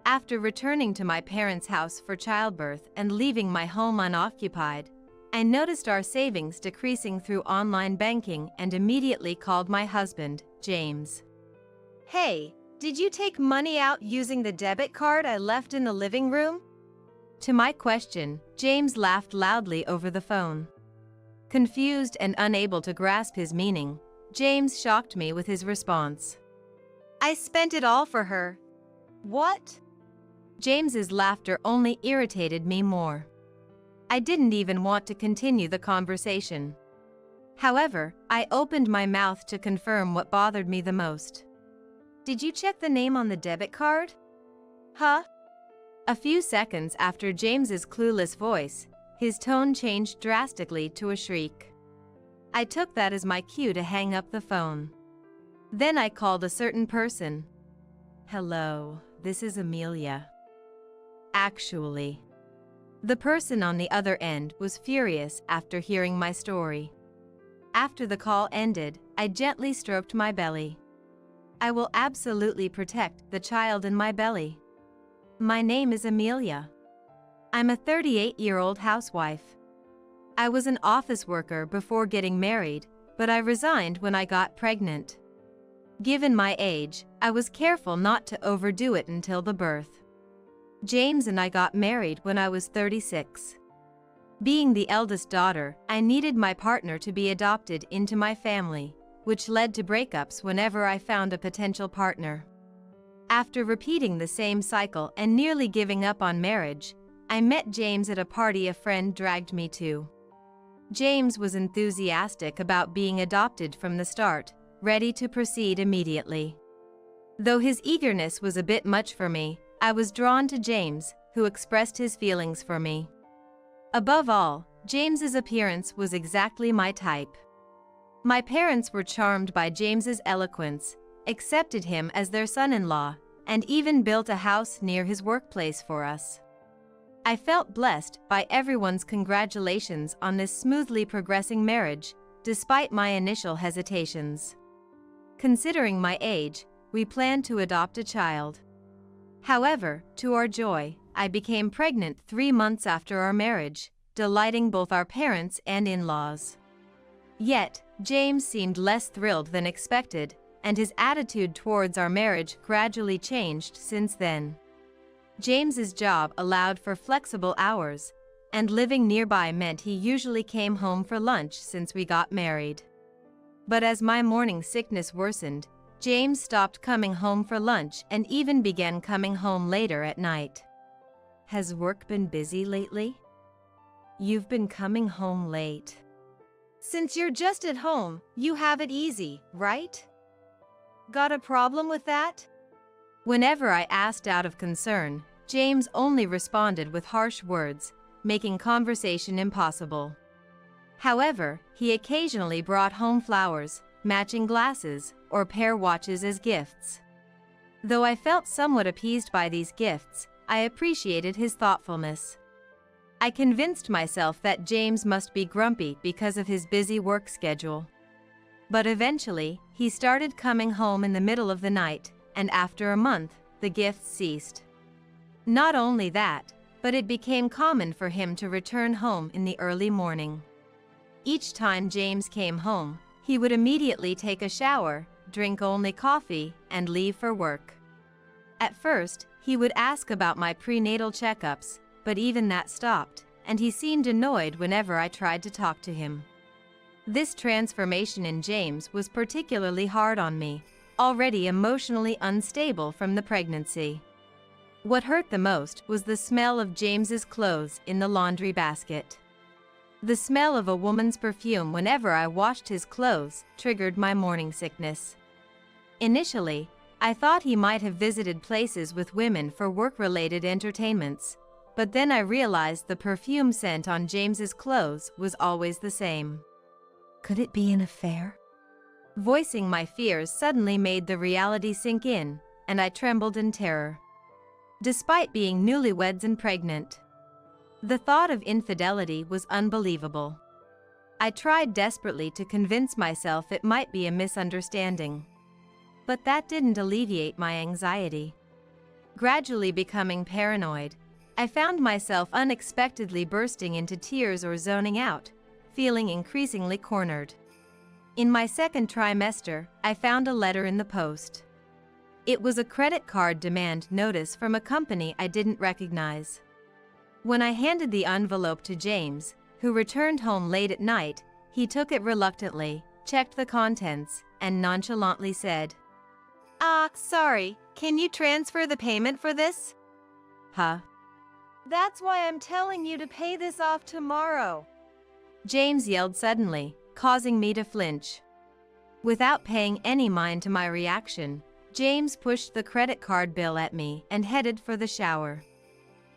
After returning to my parents' house for childbirth and leaving my home unoccupied, I noticed our savings decreasing through online banking and immediately called my husband, James. "Hey, did you take money out using the debit card I left in the living room?" To my question, James laughed loudly over the phone. Confused and unable to grasp his meaning, James shocked me with his response. "I spent it all for her." "What?" James's laughter only irritated me more. I didn't even want to continue the conversation. However, I opened my mouth to confirm what bothered me the most. "Did you check the name on the debit card?" "Huh?" A few seconds after James's clueless voice, his tone changed drastically to a shriek. I took that as my cue to hang up the phone. Then I called a certain person. "Hello, this is Amelia." Actually, the person on the other end was furious after hearing my story. After the call ended, I gently stroked my belly. "I will absolutely protect the child in my belly. My name is Amelia. I'm a 38-year-old housewife. I was an office worker before getting married, but I resigned when I got pregnant. Given my age, I was careful not to overdo it until the birth. James and I got married when I was 36. Being the eldest daughter, I needed my partner to be adopted into my family, which led to breakups whenever I found a potential partner. After repeating the same cycle and nearly giving up on marriage, I met James at a party a friend dragged me to. James was enthusiastic about being adopted from the start, ready to proceed immediately. Though his eagerness was a bit much for me, I was drawn to James, who expressed his feelings for me. Above all, James's appearance was exactly my type. My parents were charmed by James's eloquence, accepted him as their son-in-law, and even built a house near his workplace for us. I felt blessed by everyone's congratulations on this smoothly progressing marriage, despite my initial hesitations. Considering my age, we planned to adopt a child. However, to our joy, I became pregnant 3 months after our marriage, delighting both our parents and in-laws. Yet, James seemed less thrilled than expected, and his attitude towards our marriage gradually changed since then. James's job allowed for flexible hours, and living nearby meant he usually came home for lunch since we got married. But as my morning sickness worsened, James stopped coming home for lunch and even began coming home later at night. "Has work been busy lately? You've been coming home late. Since you're just at home, you have it easy, right? Got a problem with that?" Whenever I asked out of concern, James only responded with harsh words, making conversation impossible. However, he occasionally brought home flowers, matching glasses, or pair watches as gifts. Though I felt somewhat appeased by these gifts, I appreciated his thoughtfulness. I convinced myself that James must be grumpy because of his busy work schedule. But eventually, he started coming home in the middle of the night, and after a month, the gifts ceased. Not only that, but it became common for him to return home in the early morning. Each time James came home, he would immediately take a shower, drink only coffee, and leave for work. At first, he would ask about my prenatal checkups, but even that stopped, and he seemed annoyed whenever I tried to talk to him. This transformation in James was particularly hard on me, already emotionally unstable from the pregnancy. What hurt the most was the smell of James's clothes in the laundry basket. The smell of a woman's perfume whenever I washed his clothes triggered my morning sickness. Initially, I thought he might have visited places with women for work-related entertainments, but then I realized the perfume scent on James's clothes was always the same. Could it be an affair? Voicing my fears suddenly made the reality sink in, and I trembled in terror. Despite being newlyweds and pregnant, the thought of infidelity was unbelievable. I tried desperately to convince myself it might be a misunderstanding. But that didn't alleviate my anxiety. Gradually becoming paranoid, I found myself unexpectedly bursting into tears or zoning out, feeling increasingly cornered. In my second trimester, I found a letter in the post. It was a credit card demand notice from a company I didn't recognize. When I handed the envelope to James, who returned home late at night, he took it reluctantly, checked the contents, and nonchalantly said, Sorry, can you transfer the payment for this?" "Huh? That's why I'm telling you to pay this off tomorrow," James yelled suddenly, causing me to flinch. Without paying any mind to my reaction, James pushed the credit card bill at me and headed for the shower.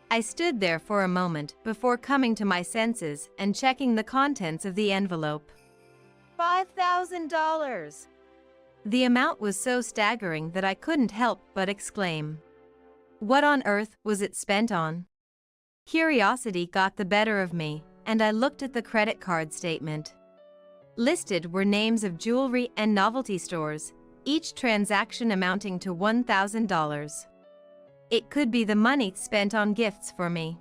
I stood there for a moment before coming to my senses and checking the contents of the envelope. $5,000! The amount was so staggering that I couldn't help but exclaim. What on earth was it spent on? Curiosity got the better of me, and I looked at the credit card statement. Listed were names of jewelry and novelty stores, each transaction amounting to $1,000. It could be the money spent on gifts for me.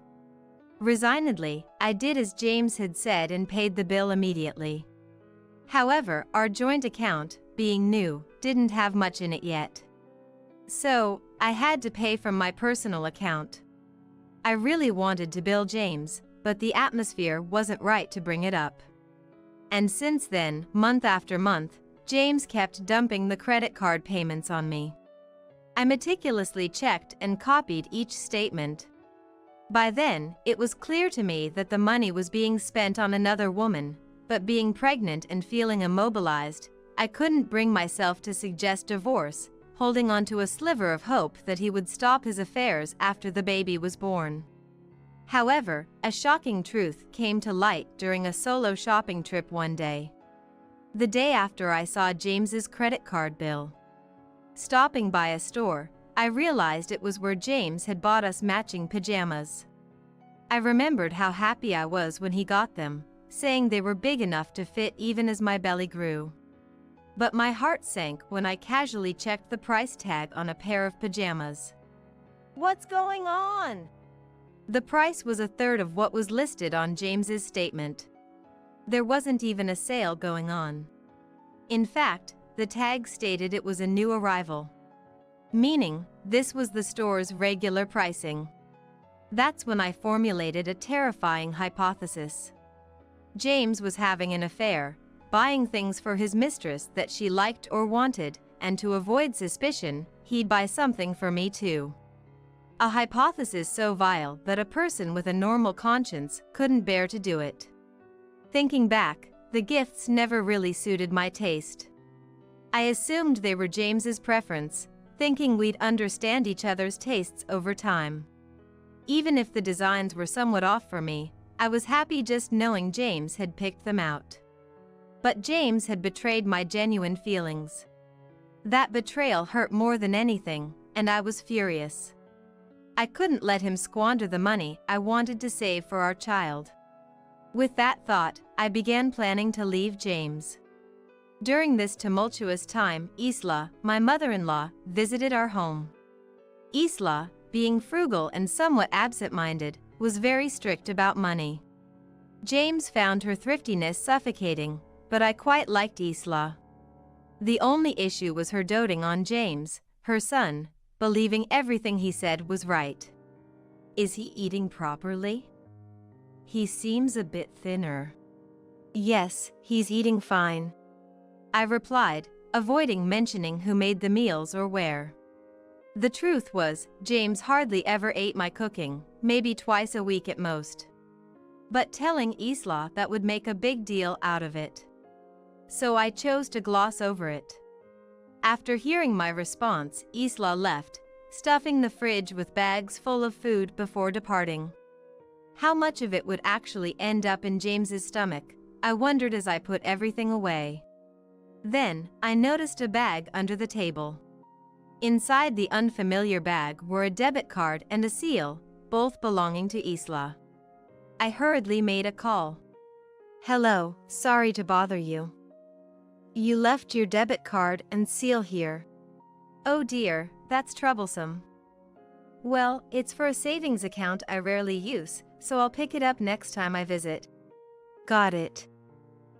Resignedly, I did as James had said and paid the bill immediately. However, our joint account, being new, didn't have much in it yet. So, I had to pay from my personal account. I really wanted to bill James, but the atmosphere wasn't right to bring it up. And since then, month after month, James kept dumping the credit card payments on me. I meticulously checked and copied each statement. By then, it was clear to me that the money was being spent on another woman, but being pregnant and feeling immobilized, I couldn't bring myself to suggest divorce, holding on to a sliver of hope that he would stop his affairs after the baby was born. However, a shocking truth came to light during a solo shopping trip one day. The day after I saw James's credit card bill. Stopping by a store, I realized it was where James had bought us matching pajamas. I remembered how happy I was when he got them, saying they were big enough to fit even as my belly grew. But my heart sank when I casually checked the price tag on a pair of pajamas. What's going on? The price was a third of what was listed on James's statement. There wasn't even a sale going on. In fact, the tag stated it was a new arrival. Meaning, this was the store's regular pricing. That's when I formulated a terrifying hypothesis. James was having an affair, buying things for his mistress that she liked or wanted, and to avoid suspicion, he'd buy something for me too. A hypothesis so vile that a person with a normal conscience couldn't bear to do it. Thinking back, the gifts never really suited my taste. I assumed they were James's preference, thinking we'd understand each other's tastes over time. Even if the designs were somewhat off for me, I was happy just knowing James had picked them out. But James had betrayed my genuine feelings. That betrayal hurt more than anything, and I was furious. I couldn't let him squander the money I wanted to save for our child. With that thought, I began planning to leave James. During this tumultuous time, Isla, my mother-in-law, visited our home. Isla, being frugal and somewhat absent-minded, was very strict about money. James found her thriftiness suffocating, but I quite liked Isla. The only issue was her doting on James, her son, believing everything he said was right. Is he eating properly? He seems a bit thinner. Yes, he's eating fine, I replied, avoiding mentioning who made the meals or where. The truth was, James hardly ever ate my cooking, maybe twice a week at most. But telling Isla that would make a big deal out of it. So I chose to gloss over it. After hearing my response, Isla left, stuffing the fridge with bags full of food before departing. How much of it would actually end up in James's stomach, I wondered as I put everything away. Then, I noticed a bag under the table. Inside the unfamiliar bag were a debit card and a seal, both belonging to Isla. I hurriedly made a call. Hello, sorry to bother you. You left your debit card and seal here. Oh dear, that's troublesome. Well, it's for a savings account I rarely use, so I'll pick it up next time I visit. Got it.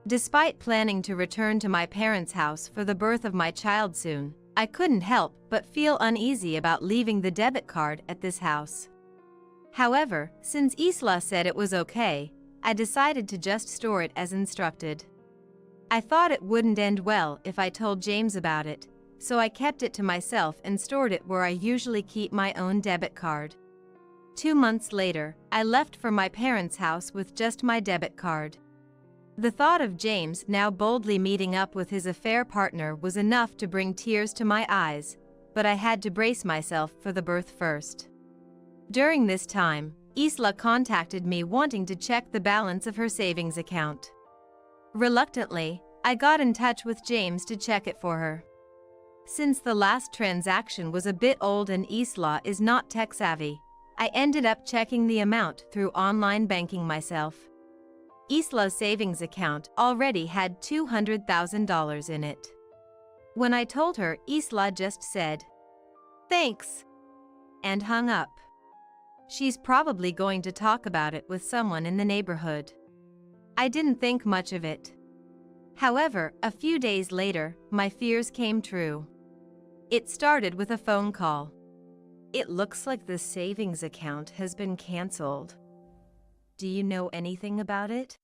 Despite planning to return to my parents' house for the birth of my child soon, I couldn't help but feel uneasy about leaving the debit card at this house. However, since Isla said it was okay, I decided to just store it as instructed. I thought it wouldn't end well if I told James about it, so I kept it to myself and stored it where I usually keep my own debit card. 2 months later, I left for my parents' house with just my debit card. The thought of James now boldly meeting up with his affair partner was enough to bring tears to my eyes, but I had to brace myself for the birth first. During this time, Isla contacted me wanting to check the balance of her savings account. Reluctantly, I got in touch with James to check it for her. Since the last transaction was a bit old and Isla is not tech-savvy, I ended up checking the amount through online banking myself. Isla's savings account already had $200,000 in it. When I told her, Isla just said, "Thanks," and hung up. She's probably going to talk about it with someone in the neighborhood. I didn't think much of it. However, a few days later, my fears came true. It started with a phone call. "It looks like the savings account has been canceled. Do you know anything about it?"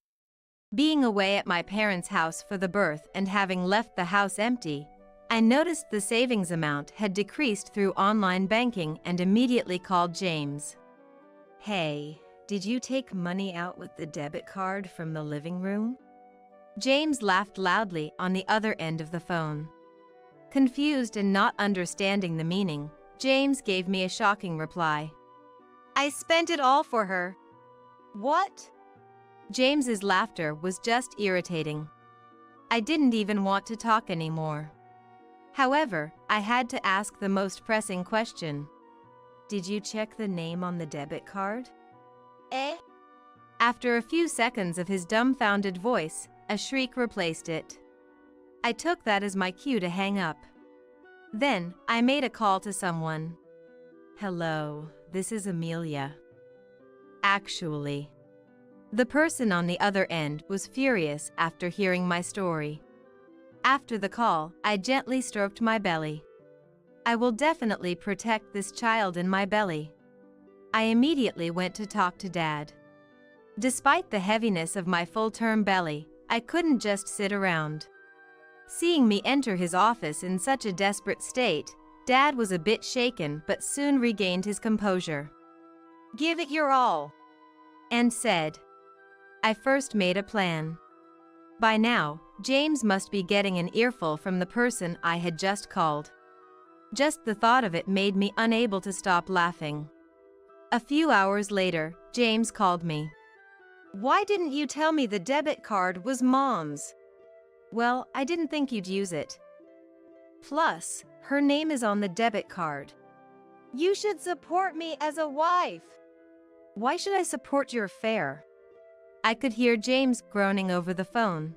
Being away at my parents' house for the birth and having left the house empty, I noticed the savings amount had decreased through online banking and immediately called James. "Hey, did you take money out with the debit card from the living room?" James laughed loudly on the other end of the phone. Confused and not understanding the meaning, James gave me a shocking reply. "I spent it all for her." "What?" James's laughter was just irritating. I didn't even want to talk anymore. However, I had to ask the most pressing question. "Did you check the name on the debit card?" "Eh?" After a few seconds of his dumbfounded voice, a shriek replaced it. I took that as my cue to hang up. Then, I made a call to someone. "Hello, this is Amelia." Actually, the person on the other end was furious after hearing my story. After the call, I gently stroked my belly. I will definitely protect this child in my belly. I immediately went to talk to Dad. Despite the heaviness of my full-term belly, I couldn't just sit around. Seeing me enter his office in such a desperate state, Dad was a bit shaken but soon regained his composure. "Give it your all," and said, "I first made a plan." By now, James must be getting an earful from the person I had just called. Just the thought of it made me unable to stop laughing. A few hours later, James called me. "Why didn't you tell me the debit card was Mom's?" "Well, I didn't think you'd use it. Plus, her name is on the debit card." "You should support me as a wife." "Why should I support your affair?" I could hear James groaning over the phone.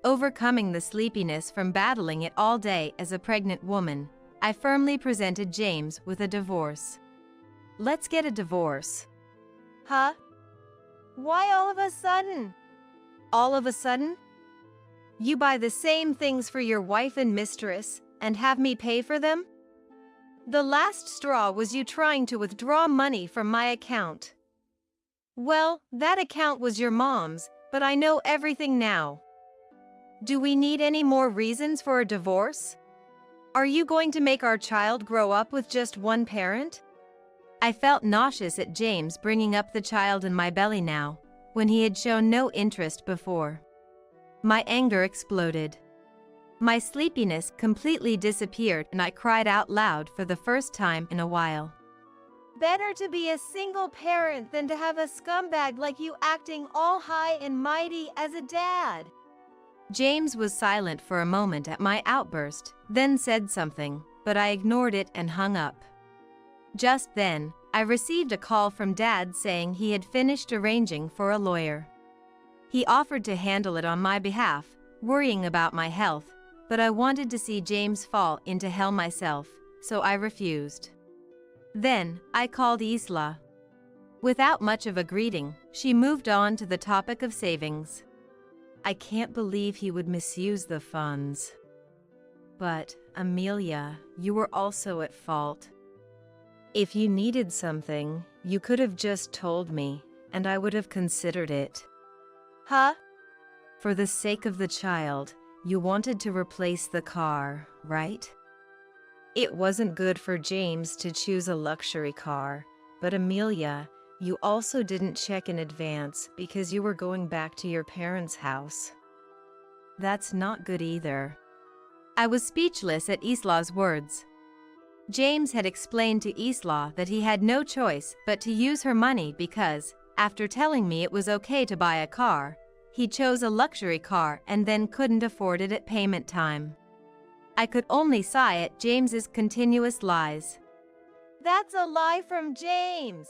Overcoming the sleepiness from battling it all day as a pregnant woman, I firmly presented James with a divorce. "Let's get a divorce." "Huh? Why all of a sudden?" "All of a sudden? You buy the same things for your wife and mistress, and have me pay for them? The last straw was you trying to withdraw money from my account." "Well, that account was your mom's, but I know everything now. Do we need any more reasons for a divorce? Are you going to make our child grow up with just one parent?" I felt nauseous at James bringing up the child in my belly now, when he had shown no interest before. My anger exploded. My sleepiness completely disappeared and I cried out loud for the first time in a while. "Better to be a single parent than to have a scumbag like you acting all high and mighty as a dad." James was silent for a moment at my outburst, then said something, but I ignored it and hung up. Just then, I received a call from Dad saying he had finished arranging for a lawyer. He offered to handle it on my behalf, worrying about my health, but I wanted to see James fall into hell myself, so I refused. Then, I called Isla. Without much of a greeting, she moved on to the topic of savings. I can't believe he would misuse the funds. But, Amelia, you were also at fault. If you needed something, you could have just told me, and I would have considered it. Huh? For the sake of the child, you wanted to replace the car, right? It wasn't good for James to choose a luxury car, but Amelia, you also didn't check in advance because you were going back to your parents' house. That's not good either. I was speechless at Isla's words. James had explained to Isla that he had no choice but to use her money because, after telling me it was okay to buy a car, he chose a luxury car and then couldn't afford it at payment time. I could only sigh at James's continuous lies. That's a lie from James.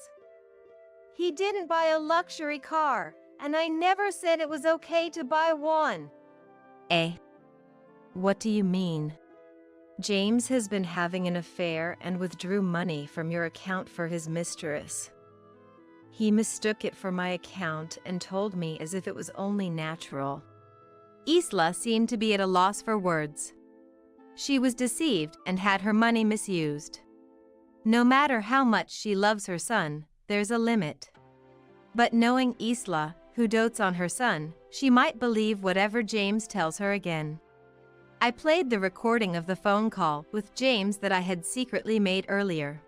He didn't buy a luxury car, and I never said it was okay to buy one. Eh? What do you mean? James has been having an affair and withdrew money from your account for his mistress. He mistook it for my account and told me as if it was only natural. Isla seemed to be at a loss for words. She was deceived and had her money misused. No matter how much she loves her son, there's a limit. But knowing Isla, who dotes on her son, she might believe whatever James tells her again. I played the recording of the phone call with James that I had secretly made earlier.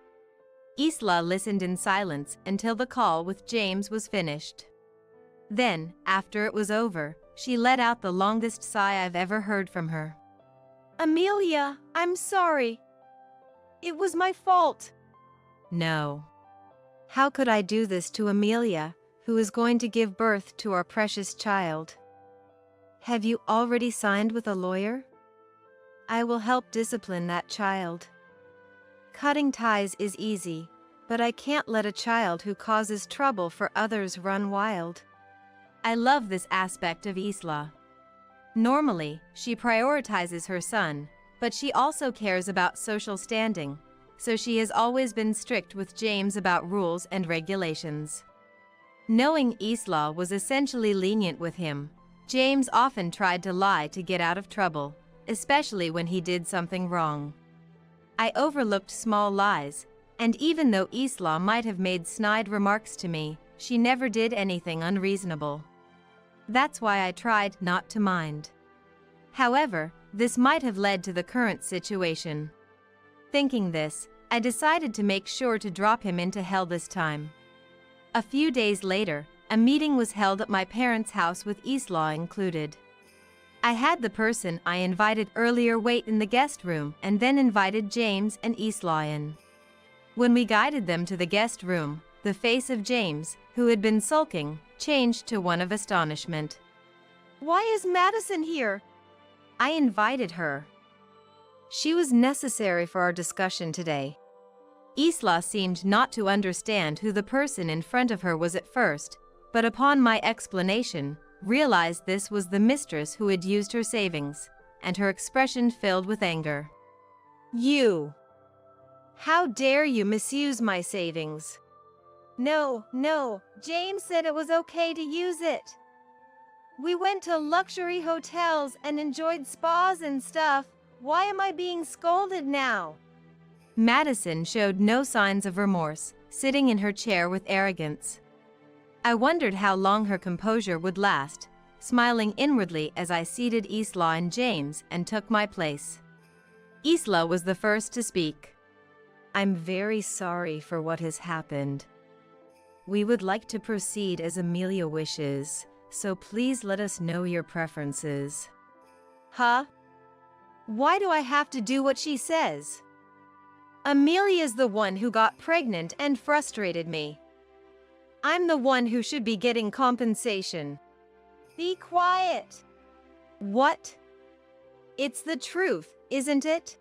Isla listened in silence until the call with James was finished. Then, after it was over, she let out the longest sigh I've ever heard from her. Amelia, I'm sorry. It was my fault. No. How could I do this to Amelia, who is going to give birth to our precious child? Have you already signed with a lawyer? I will help discipline that child. Cutting ties is easy, but I can't let a child who causes trouble for others run wild. I love this aspect of Isla. Normally, she prioritizes her son, but she also cares about social standing, so she has always been strict with James about rules and regulations. Knowing Isla was essentially lenient with him, James often tried to lie to get out of trouble, especially when he did something wrong. I overlooked small lies, and even though Isla might have made snide remarks to me, she never did anything unreasonable. That's why I tried not to mind. However, this might have led to the current situation. Thinking this, I decided to make sure to drop him into hell this time. A few days later, a meeting was held at my parents' house with Isla included. I had the person I invited earlier wait in the guest room and then invited James and Isla in. When we guided them to the guest room, the face of James, who had been sulking, changed to one of astonishment. Why is Madison here? I invited her. She was necessary for our discussion today. Isla seemed not to understand who the person in front of her was at first, but upon my explanation, realized this was the mistress who had used her savings, and her expression filled with anger. You! How dare you misuse my savings? No, James said it was okay to use it. We went to luxury hotels and enjoyed spas and stuff. Why am I being scolded now? Madison showed no signs of remorse, sitting in her chair with arrogance. I wondered how long her composure would last, smiling inwardly as I seated Isla and James and took my place. Isla was the first to speak. I'm very sorry for what has happened. We would like to proceed as Amelia wishes, so please let us know your preferences. Huh? Why do I have to do what she says? Amelia's the one who got pregnant and frustrated me. I'm the one who should be getting compensation. Be quiet. What? It's the truth, isn't it?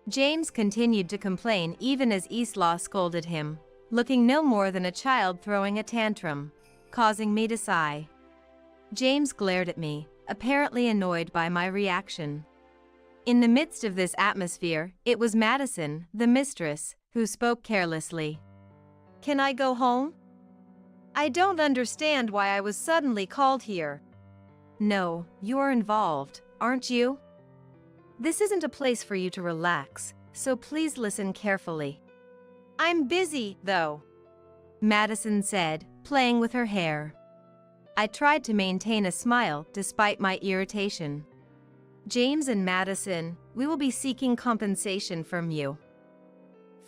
James continued to complain even as Isla scolded him, looking no more than a child throwing a tantrum, causing me to sigh. James glared at me, apparently annoyed by my reaction. In the midst of this atmosphere, it was Madison, the mistress, who spoke carelessly. Can I go home? I don't understand why I was suddenly called here. No, you're involved, aren't you? This isn't a place for you to relax, so please listen carefully. I'm busy, though, Madison said, playing with her hair. I tried to maintain a smile despite my irritation. James and Madison, we will be seeking compensation from you.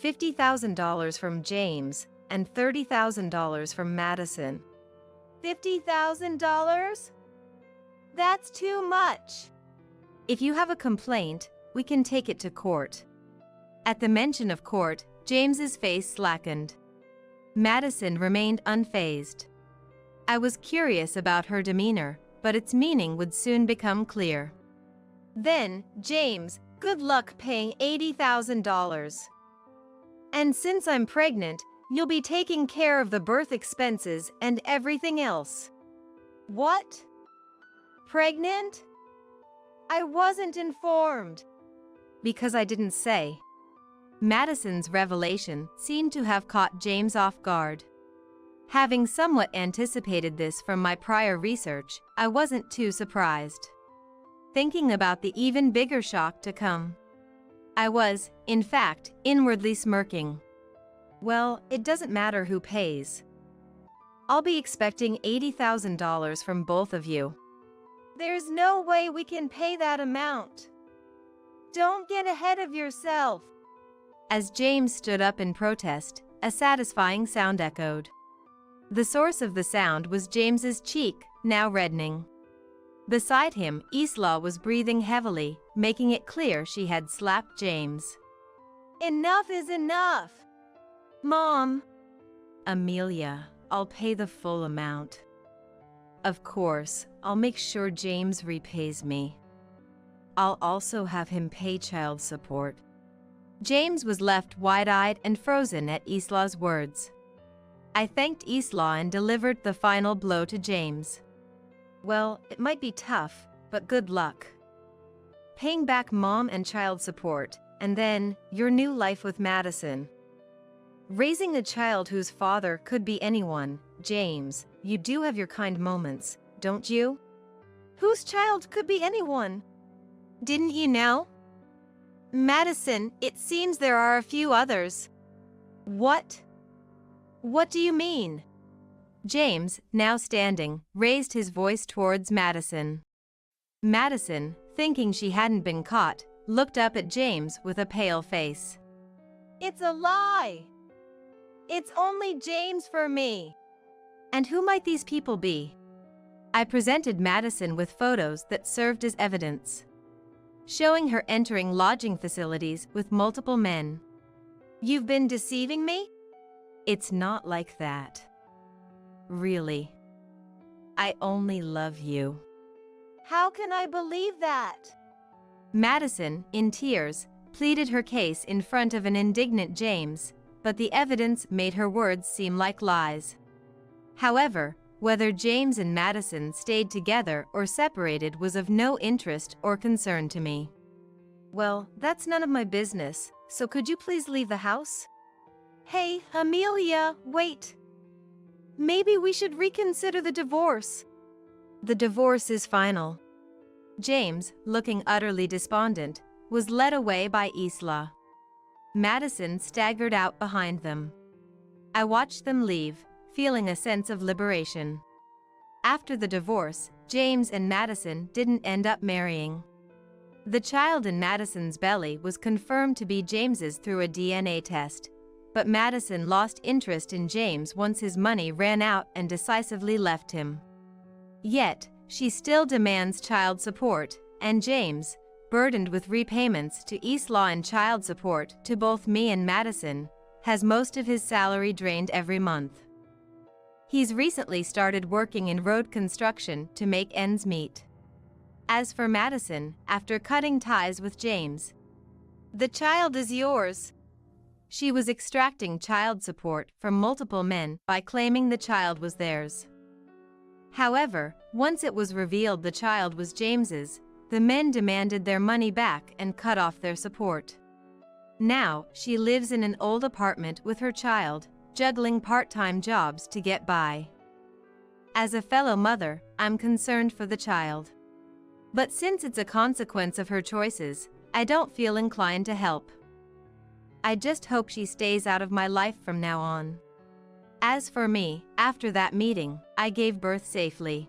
$50,000 from James and $30,000 from Madison. $50,000? That's too much. If you have a complaint, we can take it to court. At the mention of court, James's face slackened. Madison remained unfazed. I was curious about her demeanor, but its meaning would soon become clear. Then, James, good luck paying $80,000. And since I'm pregnant, you'll be taking care of the birth expenses and everything else. What? Pregnant? I wasn't informed. Because I didn't say. Madison's revelation seemed to have caught James off guard. Having somewhat anticipated this from my prior research, I wasn't too surprised. Thinking about the even bigger shock to come, I was, in fact, inwardly smirking. Well, it doesn't matter who pays. I'll be expecting $80,000 from both of you. There's no way we can pay that amount. Don't get ahead of yourself. As James stood up in protest, a satisfying sound echoed. The source of the sound was James's cheek, now reddening. Beside him, Isla was breathing heavily, making it clear she had slapped James. Enough is enough. Mom. Amelia, I'll pay the full amount. Of course, I'll make sure James repays me. I'll also have him pay child support. James was left wide-eyed and frozen at Isla's words. I thanked Isla and delivered the final blow to James. Well, it might be tough, but good luck. Paying back mom and child support, and then your new life with Madison. Raising a child whose father could be anyone, James, you do have your kind moments, don't you? Whose child could be anyone? Didn't you know? Madison, it seems there are a few others. What? What do you mean? James, now standing, raised his voice towards Madison. Madison, thinking she hadn't been caught, looked up at James with a pale face. It's a lie. It's only James for me. And who might these people be? I presented Madison with photos that served as evidence, showing her entering lodging facilities with multiple men. You've been deceiving me? It's not like that. Really. I only love you. How can I believe that? Madison, in tears, pleaded her case in front of an indignant James, but the evidence made her words seem like lies. However, whether James and Madison stayed together or separated was of no interest or concern to me. Well, that's none of my business, so could you please leave the house? Hey, Amelia, wait. Maybe we should reconsider the divorce. The divorce is final. James, looking utterly despondent, was led away by Isla. Madison staggered out behind them. I watched them leave, feeling a sense of liberation. After the divorce, James and Madison didn't end up marrying. The child in Madison's belly was confirmed to be James's through a DNA test, but Madison lost interest in James once his money ran out and decisively left him. Yet, she still demands child support, and James, burdened with repayments to Isla and child support to both me and Madison, has most of his salary drained every month. He's recently started working in road construction to make ends meet. As for Madison, after cutting ties with James, the child is yours. She was extracting child support from multiple men by claiming the child was theirs. However, once it was revealed the child was James's, the men demanded their money back and cut off their support. Now, she lives in an old apartment with her child, juggling part-time jobs to get by. As a fellow mother, I'm concerned for the child. But since it's a consequence of her choices, I don't feel inclined to help. I just hope she stays out of my life from now on. As for me, after that meeting, I gave birth safely.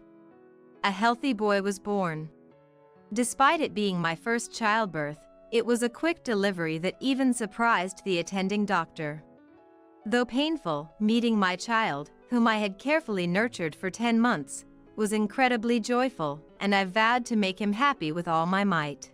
A healthy boy was born. Despite it being my first childbirth, it was a quick delivery that even surprised the attending doctor. Though painful, meeting my child, whom I had carefully nurtured for 10 months, was incredibly joyful, and I vowed to make him happy with all my might.